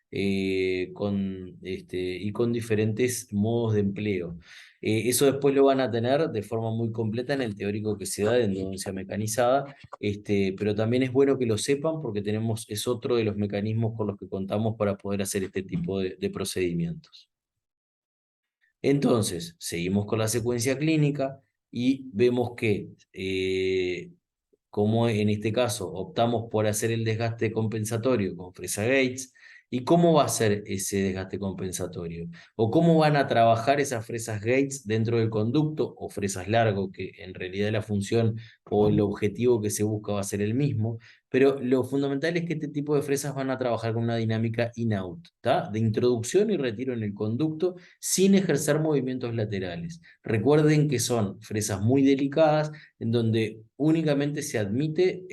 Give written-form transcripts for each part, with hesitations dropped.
y con diferentes modos de empleo. Eso después lo van a tener de forma muy completa en el teórico que se da de endodoncia mecanizada, pero también es bueno que lo sepan porque es otro de los mecanismos con los que contamos para poder hacer este tipo de procedimientos. Entonces, seguimos con la secuencia clínica y vemos que, como en este caso optamos por hacer el desgaste compensatorio con fresa Gates, ¿y cómo va a ser ese desgaste compensatorio? ¿O cómo van a trabajar esas fresas Gates dentro del conducto o fresas largo, que en realidad la función o el objetivo que se busca va a ser el mismo? Pero lo fundamental es que este tipo de fresas van a trabajar con una dinámica in-out, ¿tá? De introducción y retiro en el conducto sin ejercer movimientos laterales. Recuerden que son fresas muy delicadas en donde únicamente se admite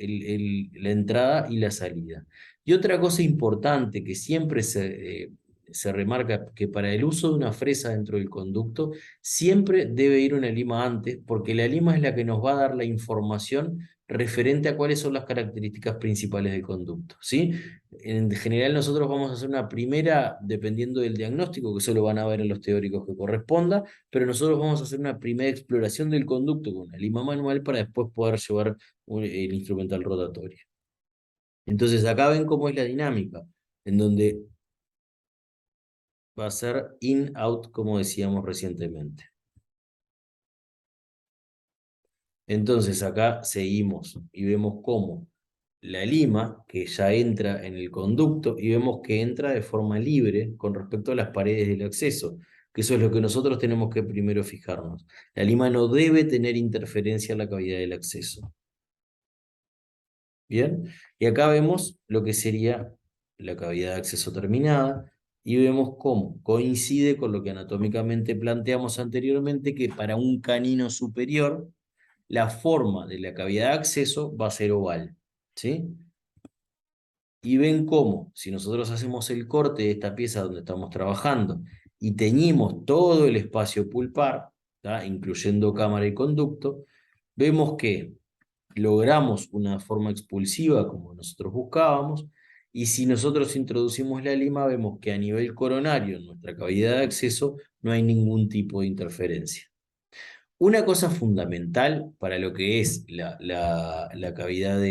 la entrada y la salida. Y otra cosa importante que siempre se remarca, que para el uso de una fresa dentro del conducto siempre debe ir una lima antes, porque la lima es la que nos va a dar la información referente a cuáles son las características principales del conducto, ¿sí? En general nosotros vamos a hacer una primera, dependiendo del diagnóstico, que solo van a ver en los teóricos que corresponda, pero nosotros vamos a hacer una primera exploración del conducto con la lima manual para después poder llevar el instrumental rotatorio. Entonces acá ven cómo es la dinámica, en donde va a ser in-out, como decíamos recientemente. Entonces acá seguimos y vemos cómo la lima, que ya entra en el conducto, y vemos que entra de forma libre con respecto a las paredes del acceso, que eso es lo que nosotros tenemos que primero fijarnos. La lima no debe tener interferencia en la cavidad del acceso. Bien, y acá vemos lo que sería la cavidad de acceso terminada, y vemos cómo coincide con lo que anatómicamente planteamos anteriormente, que para un canino superior, la forma de la cavidad de acceso va a ser oval, ¿sí? Y ven cómo, si nosotros hacemos el corte de esta pieza donde estamos trabajando y teñimos todo el espacio pulpar, ¿tá? Incluyendo cámara y conducto, vemos que logramos una forma expulsiva como nosotros buscábamos, y si nosotros introducimos la lima, vemos que a nivel coronario, en nuestra cavidad de acceso, no hay ningún tipo de interferencia. Una cosa fundamental para lo que es la cavidad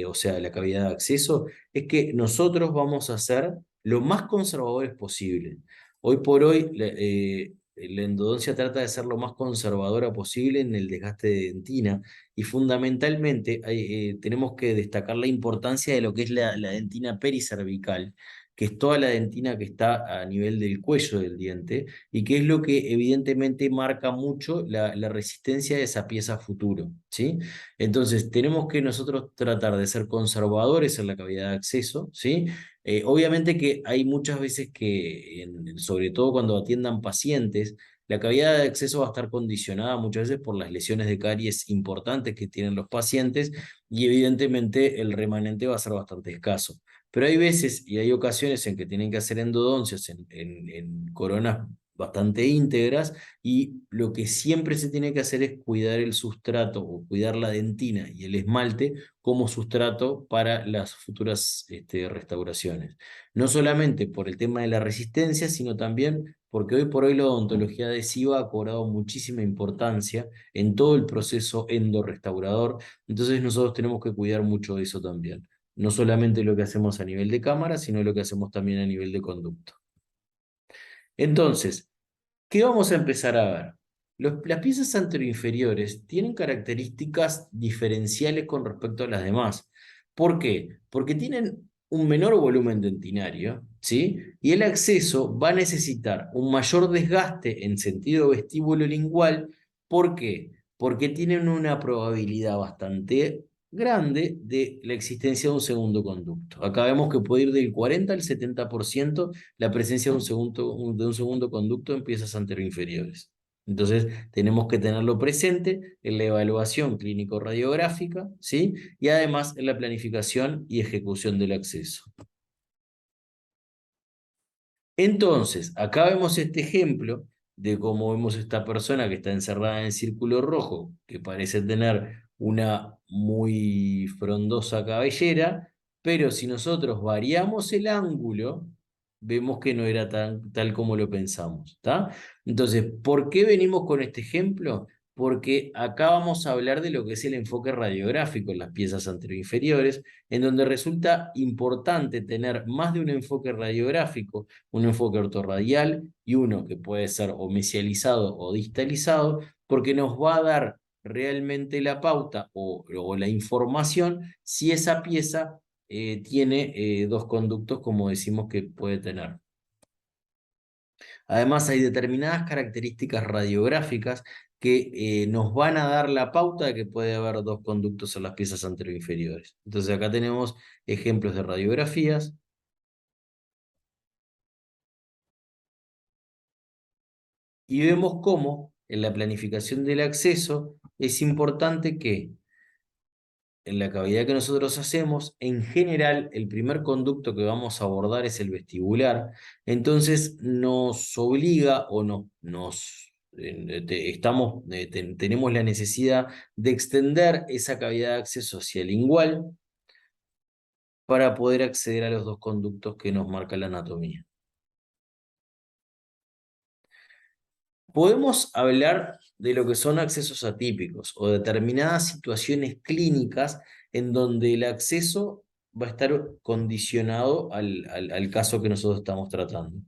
o sea, la cavidad de acceso, es que nosotros vamos a ser lo más conservadores posible. Hoy por hoy, la endodoncia trata de ser lo más conservadora posible en el desgaste de dentina, y fundamentalmente tenemos que destacar la importancia de lo que es la dentina pericervical, que es toda la dentina que está a nivel del cuello del diente, y que es lo que evidentemente marca mucho la resistencia de esa pieza a futuro, ¿sí? Entonces, tenemos que nosotros tratar de ser conservadores en la cavidad de acceso, ¿sí? Obviamente que hay muchas veces que, sobre todo cuando atiendan pacientes, la cavidad de acceso va a estar condicionada muchas veces por las lesiones de caries importantes que tienen los pacientes, y evidentemente el remanente va a ser bastante escaso. Pero hay veces y hay ocasiones en que tienen que hacer endodoncias en coronas bastante íntegras, y lo que siempre se tiene que hacer es cuidar el sustrato o cuidar la dentina y el esmalte como sustrato para las futuras restauraciones. No solamente por el tema de la resistencia, sino también porque hoy por hoy la odontología adhesiva ha cobrado muchísima importancia en todo el proceso endorrestaurador, entonces nosotros tenemos que cuidar mucho de eso también. No solamente lo que hacemos a nivel de cámara, sino lo que hacemos también a nivel de conducto. Entonces, ¿qué vamos a empezar a ver? Las piezas anteroinferiores tienen características diferenciales con respecto a las demás. ¿Por qué? Porque tienen un menor volumen dentinario, ¿sí? Y el acceso va a necesitar un mayor desgaste en sentido vestíbulo-lingual. ¿Por qué? Porque tienen una probabilidad bastante grande de la existencia de un segundo conducto. Acá vemos que puede ir del 40 al 70% la presencia de un segundo conducto en piezas anteroinferiores. Entonces, tenemos que tenerlo presente en la evaluación clínico-radiográfica, ¿sí? Y además en la planificación y ejecución del acceso. Entonces, acá vemos este ejemplo de cómo vemos esta persona que está encerrada en el círculo rojo, que parece tener una muy frondosa cabellera, pero si nosotros variamos el ángulo, vemos que no era tal como lo pensamos, ¿está? Entonces, ¿por qué venimos con este ejemplo? Porque acá vamos a hablar de lo que es el enfoque radiográfico en las piezas anteroinferiores, en donde resulta importante tener más de un enfoque radiográfico, un enfoque ortorradial y uno que puede ser o mesializado o distalizado, porque nos va a dar realmente la pauta o la información si esa pieza tiene dos conductos como decimos que puede tener. Además, hay determinadas características radiográficas que nos van a dar la pauta de que puede haber dos conductos en las piezas anteroinferiores. Entonces acá tenemos ejemplos de radiografías y vemos cómo en la planificación del acceso es importante que en la cavidad que nosotros hacemos, en general, el primer conducto que vamos a abordar es el vestibular. Entonces, nos obliga o no, tenemos la necesidad de extender esa cavidad de acceso hacia el lingual para poder acceder a los dos conductos que nos marca la anatomía. Podemos hablar de lo que son accesos atípicos o determinadas situaciones clínicas en donde el acceso va a estar condicionado al caso que nosotros estamos tratando.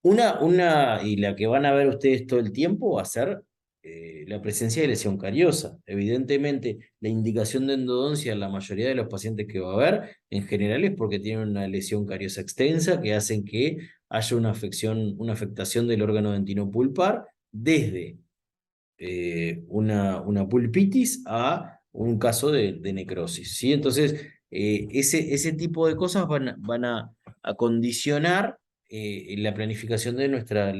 Y la que van a ver ustedes todo el tiempo va a ser la presencia de lesión cariosa. Evidentemente, la indicación de endodoncia en la mayoría de los pacientes que va a haber, en general, es porque tienen una lesión cariosa extensa que hacen que haya una afectación del órgano dentino-pulpar desde una pulpitis a un caso de necrosis, ¿sí? Entonces, ese tipo de cosas van a condicionar la planificación de nuestra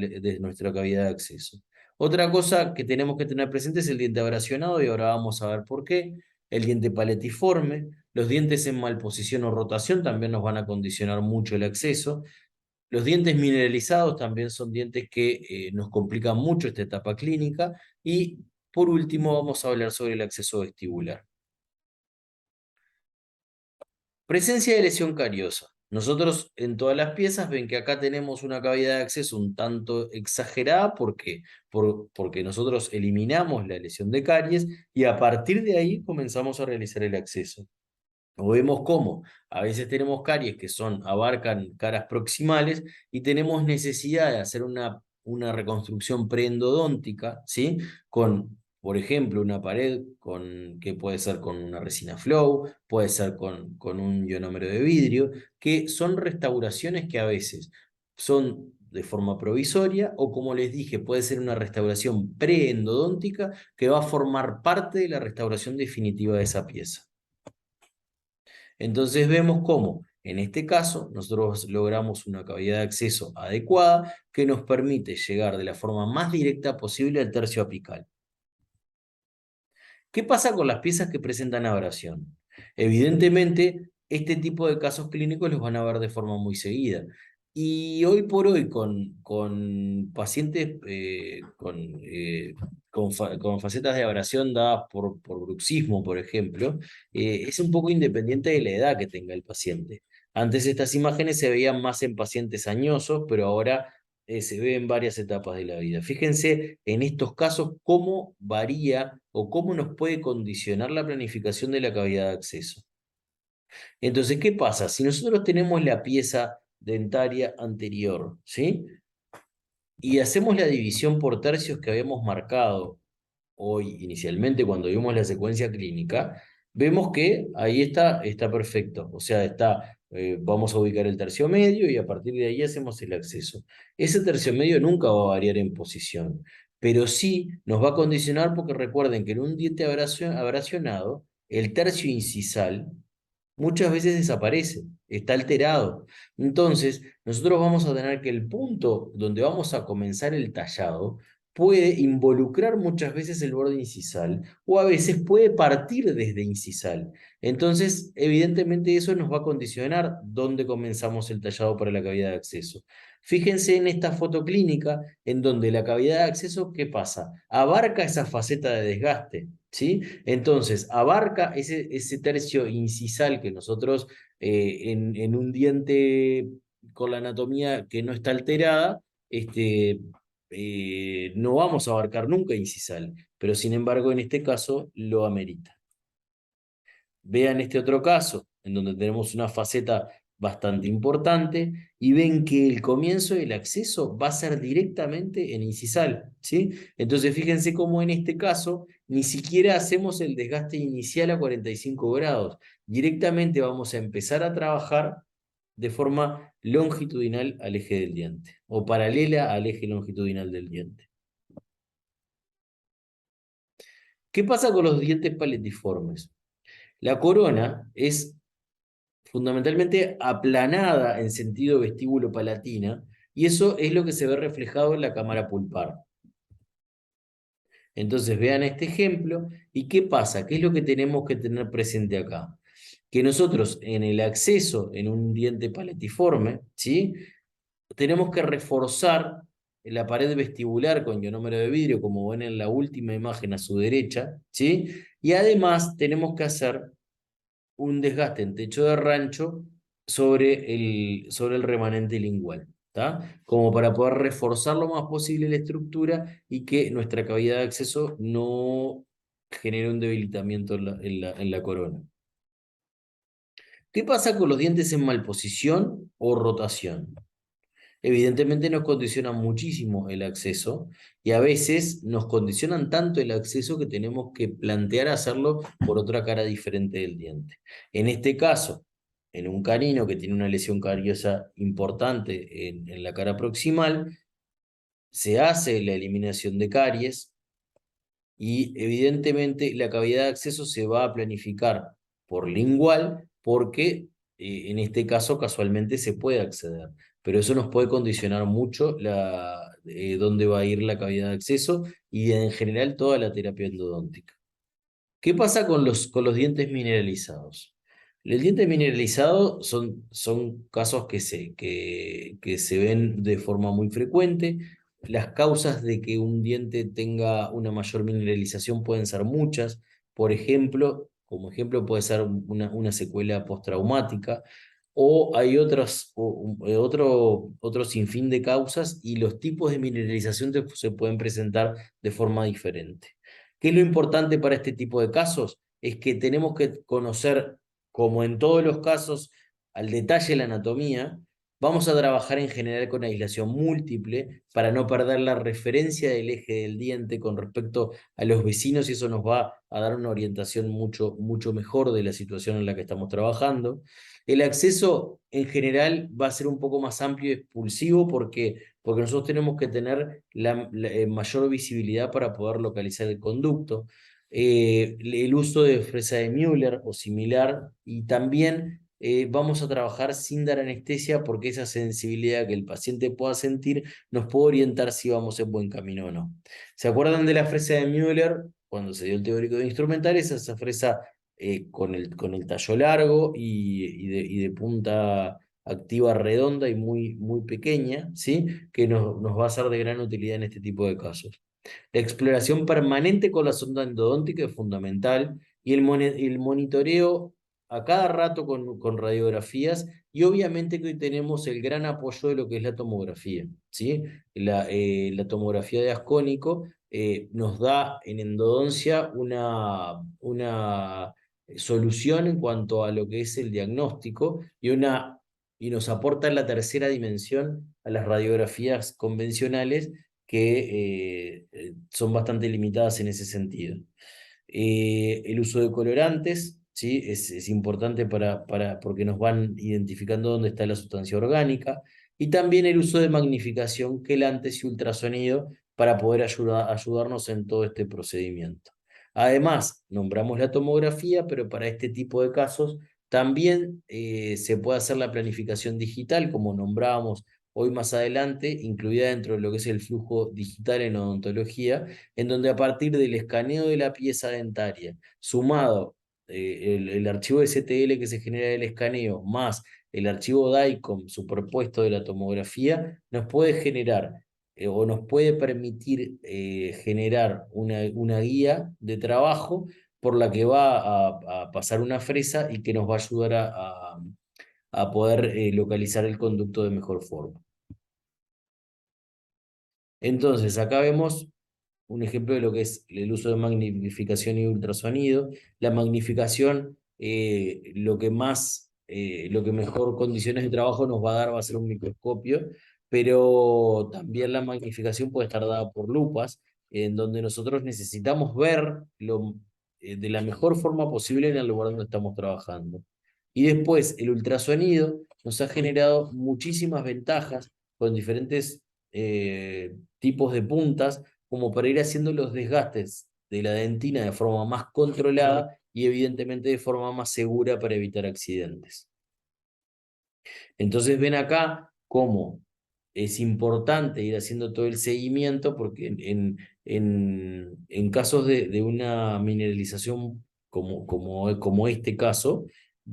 cavidad de acceso. Otra cosa que tenemos que tener presente es el diente abrasionado, y ahora vamos a ver por qué. El diente paletiforme, los dientes en malposición o rotación también nos van a condicionar mucho el acceso. Los dientes mineralizados también son dientes que nos complican mucho esta etapa clínica. Y por último vamos a hablar sobre el acceso vestibular. Presencia de lesión cariosa. Nosotros en todas las piezas ven que acá tenemos una cavidad de acceso un tanto exagerada porque nosotros eliminamos la lesión de caries y a partir de ahí comenzamos a realizar el acceso. O vemos cómo a veces tenemos caries que abarcan caras proximales y tenemos necesidad de hacer una reconstrucción preendodóntica, ¿sí? Con, por ejemplo, una pared que puede ser con una resina flow, puede ser con un ionómero de vidrio, que son restauraciones que a veces son de forma provisoria o, como les dije, puede ser una restauración preendodóntica que va a formar parte de la restauración definitiva de esa pieza. Entonces vemos cómo, en este caso, nosotros logramos una cavidad de acceso adecuada que nos permite llegar de la forma más directa posible al tercio apical. ¿Qué pasa con las piezas que presentan abrasión? Evidentemente, este tipo de casos clínicos los van a ver de forma muy seguida. Y hoy por hoy, con pacientes con facetas de abrasión dadas por bruxismo, por ejemplo, es un poco independiente de la edad que tenga el paciente. Antes estas imágenes se veían más en pacientes añosos, pero ahora se ve en varias etapas de la vida. Fíjense en estos casos cómo varía o cómo nos puede condicionar la planificación de la cavidad de acceso. Entonces, ¿qué pasa? Si nosotros tenemos la pieza dentaria anterior, ¿sí? Y hacemos la división por tercios que habíamos marcado hoy inicialmente cuando vimos la secuencia clínica, vemos que ahí está perfecto. O sea, vamos a ubicar el tercio medio y a partir de ahí hacemos el acceso. Ese tercio medio nunca va a variar en posición, pero sí nos va a condicionar porque recuerden que en un diente abrasionado, el tercio incisal muchas veces desaparece, está alterado. Entonces, nosotros vamos a tener que el punto donde vamos a comenzar el tallado puede involucrar muchas veces el borde incisal o a veces puede partir desde incisal. Entonces, evidentemente eso nos va a condicionar dónde comenzamos el tallado para la cavidad de acceso. Fíjense en esta foto clínica en donde la cavidad de acceso, ¿qué pasa? Abarca esa faceta de desgaste, ¿sí? Entonces, abarca ese tercio incisal que nosotros en un diente con la anatomía que no está alterada, no vamos a abarcar nunca incisal, pero sin embargo en este caso lo amerita. Vean este otro caso, en donde tenemos una faceta bastante importante y ven que el comienzo del acceso va a ser directamente en incisal, ¿sí? Entonces fíjense cómo en este caso ni siquiera hacemos el desgaste inicial a 45 grados. Directamente vamos a empezar a trabajar de forma longitudinal al eje del diente o paralela al eje longitudinal del diente. ¿Qué pasa con los dientes paletiformes? La corona es fundamentalmente aplanada en sentido vestíbulo-palatina, y eso es lo que se ve reflejado en la cámara pulpar. Entonces vean este ejemplo, y ¿qué pasa? ¿Qué es lo que tenemos que tener presente acá? Que nosotros en el acceso en un diente paletiforme, ¿sí? Tenemos que reforzar la pared vestibular con ionómero de vidrio, como ven en la última imagen a su derecha, ¿sí? Y además tenemos que hacer un desgaste en techo de rancho sobre el remanente lingual, ¿tá? Como para poder reforzar lo más posible la estructura y que nuestra cavidad de acceso no genere un debilitamiento en la corona. ¿Qué pasa con los dientes en malposición o rotación? Evidentemente nos condicionan muchísimo el acceso y a veces nos condicionan tanto el acceso que tenemos que plantear hacerlo por otra cara diferente del diente. En este caso, en un canino que tiene una lesión cariosa importante en la cara proximal, se hace la eliminación de caries y evidentemente la cavidad de acceso se va a planificar por lingual porque en este caso casualmente se puede acceder, pero eso nos puede condicionar mucho dónde va a ir la cavidad de acceso y en general toda la terapia endodóntica. ¿Qué pasa con los dientes mineralizados? El diente mineralizado son casos que se ven de forma muy frecuente. Las causas de que un diente tenga una mayor mineralización pueden ser muchas. Por ejemplo, como ejemplo puede ser una secuela postraumática, o hay otro sinfín de causas y los tipos de mineralización se pueden presentar de forma diferente. ¿Qué es lo importante para este tipo de casos? Es que tenemos que conocer, como en todos los casos, al detalle la anatomía. Vamos a trabajar en general con aislación múltiple para no perder la referencia del eje del diente con respecto a los vecinos y eso nos va a dar una orientación mucho, mucho mejor de la situación en la que estamos trabajando. El acceso en general va a ser un poco más amplio y expulsivo porque nosotros tenemos que tener mayor visibilidad para poder localizar el conducto. El uso de fresa de Müller o similar, y también vamos a trabajar sin dar anestesia porque esa sensibilidad que el paciente pueda sentir nos puede orientar si vamos en buen camino o no. ¿Se acuerdan de la fresa de Müller? Cuando se dio el teórico de instrumentales, esa fresa con el tallo largo y de punta activa redonda y muy, muy pequeña, ¿sí? Que nos va a ser de gran utilidad en este tipo de casos. La exploración permanente con la sonda endodóntica es fundamental y el monitoreo a cada rato con radiografías y obviamente que hoy tenemos el gran apoyo de lo que es la tomografía, ¿sí? La tomografía de ascónico nos da en endodoncia una solución en cuanto a lo que es el diagnóstico y nos aporta la tercera dimensión a las radiografías convencionales que son bastante limitadas en ese sentido. El uso de colorantes, ¿sí? Es importante porque nos van identificando dónde está la sustancia orgánica, y también el uso de magnificación, quelantes y ultrasonido para poder ayudarnos en todo este procedimiento. Además, nombramos la tomografía, pero para este tipo de casos también se puede hacer la planificación digital, como nombrábamos hoy más adelante, incluida dentro de lo que es el flujo digital en odontología, en donde a partir del escaneo de la pieza dentaria, sumado el archivo STL que se genera del escaneo, más el archivo DICOM superpuesto de la tomografía, nos puede generar o nos puede permitir generar una guía de trabajo por la que va a pasar una fresa y que nos va a ayudar a poder localizar el conducto de mejor forma. Entonces, acá vemos un ejemplo de lo que es el uso de magnificación y ultrasonido. La magnificación, lo que mejor condiciones de trabajo nos va a dar va a ser un microscopio, pero también la magnificación puede estar dada por lupas, en donde nosotros necesitamos ver de la mejor forma posible en el lugar donde estamos trabajando. Y después, el ultrasonido nos ha generado muchísimas ventajas con diferentes tipos de puntas, como para ir haciendo los desgastes de la dentina de forma más controlada y evidentemente de forma más segura para evitar accidentes. Entonces ven acá cómo es importante ir haciendo todo el seguimiento porque en casos de una mineralización como este caso,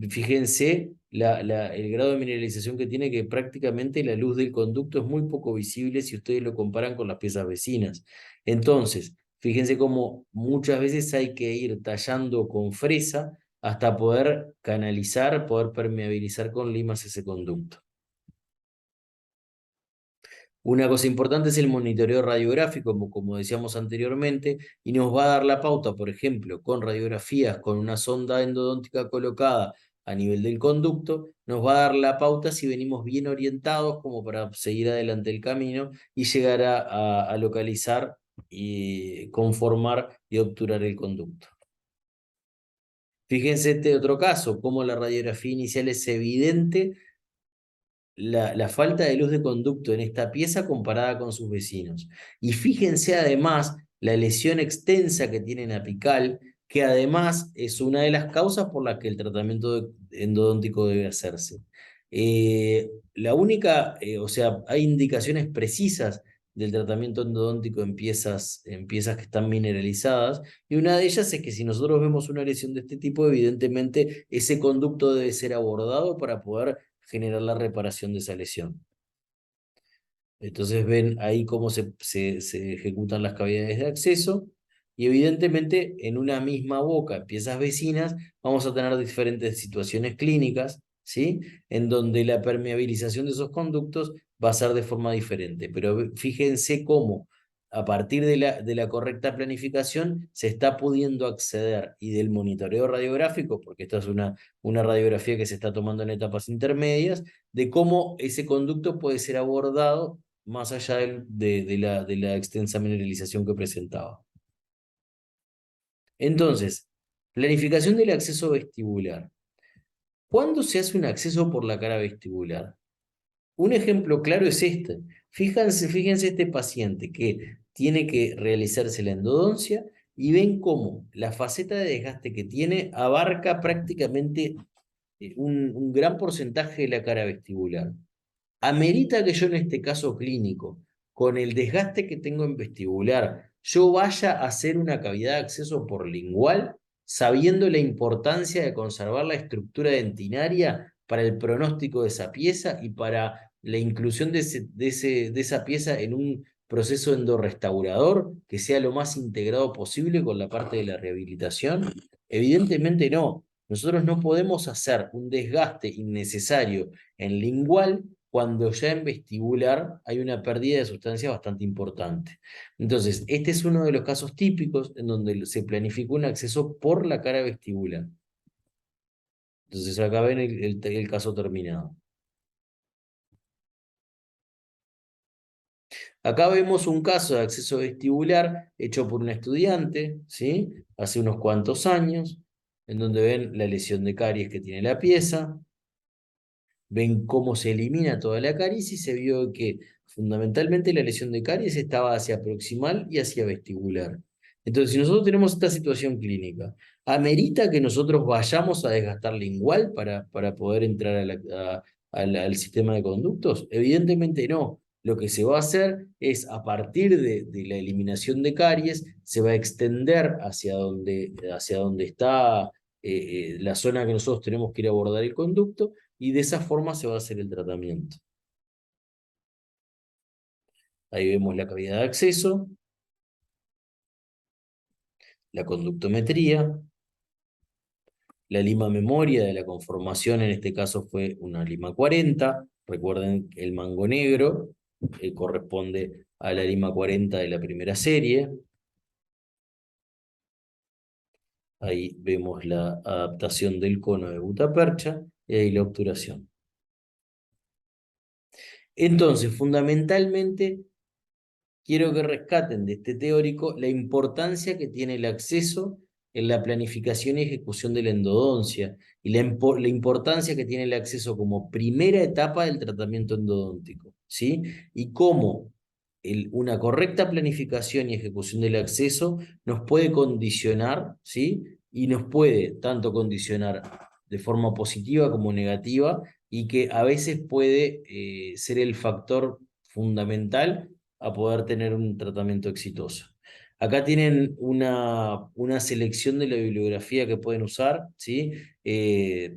fíjense el grado de mineralización que tiene, que prácticamente la luz del conducto es muy poco visible si ustedes lo comparan con las piezas vecinas. Entonces, fíjense cómo muchas veces hay que ir tallando con fresa hasta poder canalizar, poder permeabilizar con limas ese conducto. Una cosa importante es el monitoreo radiográfico, como decíamos anteriormente, y nos va a dar la pauta, por ejemplo, con radiografías, con una sonda endodóntica colocada a nivel del conducto, nos va a dar la pauta si venimos bien orientados como para seguir adelante el camino y llegar a localizar y conformar y obturar el conducto. Fíjense este otro caso, cómo la radiografía inicial es evidente la falta de luz de conducto en esta pieza comparada con sus vecinos. Y fíjense además la lesión extensa que tiene en apical, que además es una de las causas por las que el tratamiento endodóntico debe hacerse. O sea, hay indicaciones precisas del tratamiento endodóntico en piezas que están mineralizadas, y una de ellas es que si nosotros vemos una lesión de este tipo, evidentemente ese conducto debe ser abordado para poder generar la reparación de esa lesión. Entonces ven ahí cómo se ejecutan las cavidades de acceso, y evidentemente en una misma boca, en piezas vecinas, vamos a tener diferentes situaciones clínicas, ¿sí? En donde la permeabilización de esos conductos va a ser de forma diferente. Pero fíjense cómo a partir de la correcta planificación se está pudiendo acceder, y del monitoreo radiográfico, porque esta es una radiografía que se está tomando en etapas intermedias, de cómo ese conducto puede ser abordado más allá de la extensa mineralización que presentaba. Entonces, planificación del acceso vestibular. ¿Cuándo se hace un acceso por la cara vestibular? Un ejemplo claro es este. Fíjense este paciente que tiene que realizarse la endodoncia, y ven cómo la faceta de desgaste que tiene abarca prácticamente un gran porcentaje de la cara vestibular. Amerita que yo en este caso clínico, con el desgaste que tengo en vestibular, yo vaya a hacer una cavidad de acceso por lingual, sabiendo la importancia de conservar la estructura dentinaria para el pronóstico de esa pieza y para la inclusión de esa pieza en un proceso endorrestaurador que sea lo más integrado posible con la parte de la rehabilitación. Evidentemente no. Nosotros no podemos hacer un desgaste innecesario en lingual cuando ya en vestibular hay una pérdida de sustancia bastante importante. Entonces, este es uno de los casos típicos en donde se planificó un acceso por la cara vestibular. Entonces, acá ven el caso terminado. Acá vemos un caso de acceso vestibular hecho por un estudiante, ¿sí? Hace unos cuantos años, en donde ven la lesión de caries que tiene la pieza. Ven cómo se elimina toda la caries y se vio que fundamentalmente la lesión de caries estaba hacia proximal y hacia vestibular. Entonces, si nosotros tenemos esta situación clínica, ¿amerita que nosotros vayamos a desgastar lingual para poder entrar al sistema de conductos? Evidentemente no. Lo que se va a hacer es, a partir de la eliminación de caries, se va a extender hacia donde está la zona que nosotros tenemos que ir a abordar el conducto, y de esa forma se va a hacer el tratamiento. Ahí vemos la cavidad de acceso, la conductometría, La lima memoria de la conformación en este caso fue una lima 40. Recuerden que el mango negro corresponde a la lima 40 de la primera serie. Ahí vemos la adaptación del cono de gutapercha y ahí la obturación. Entonces, fundamentalmente, quiero que rescaten de este teórico la importancia que tiene el acceso en la planificación y ejecución de la endodoncia y la importancia que tiene el acceso como primera etapa del tratamiento endodóntico, ¿sí? Y cómo una correcta planificación y ejecución del acceso nos puede condicionar, ¿sí? Y nos puede tanto condicionar de forma positiva como negativa y que a veces puede ser el factor fundamental a poder tener un tratamiento exitoso. Acá tienen una selección de la bibliografía que pueden usar, ¿sí? Eh,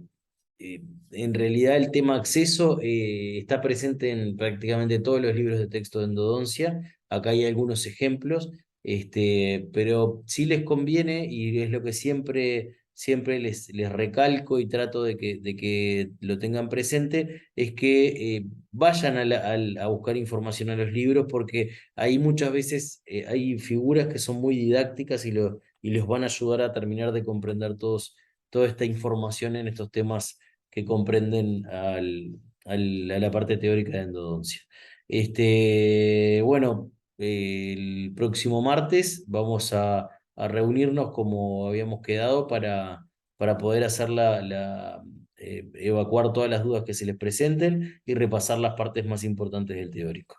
en realidad el tema acceso está presente en prácticamente todos los libros de texto de endodoncia. Acá hay algunos ejemplos, pero sí les conviene y es lo que siempre les recalco y trato de que lo tengan presente, es que vayan a buscar información a los libros porque ahí muchas veces hay figuras que son muy didácticas y los van a ayudar a terminar de comprender toda esta información en estos temas que comprenden a la parte teórica de endodoncia. Bueno, el próximo martes vamos a reunirnos como habíamos quedado para poder hacer evacuar todas las dudas que se les presenten y repasar las partes más importantes del teórico.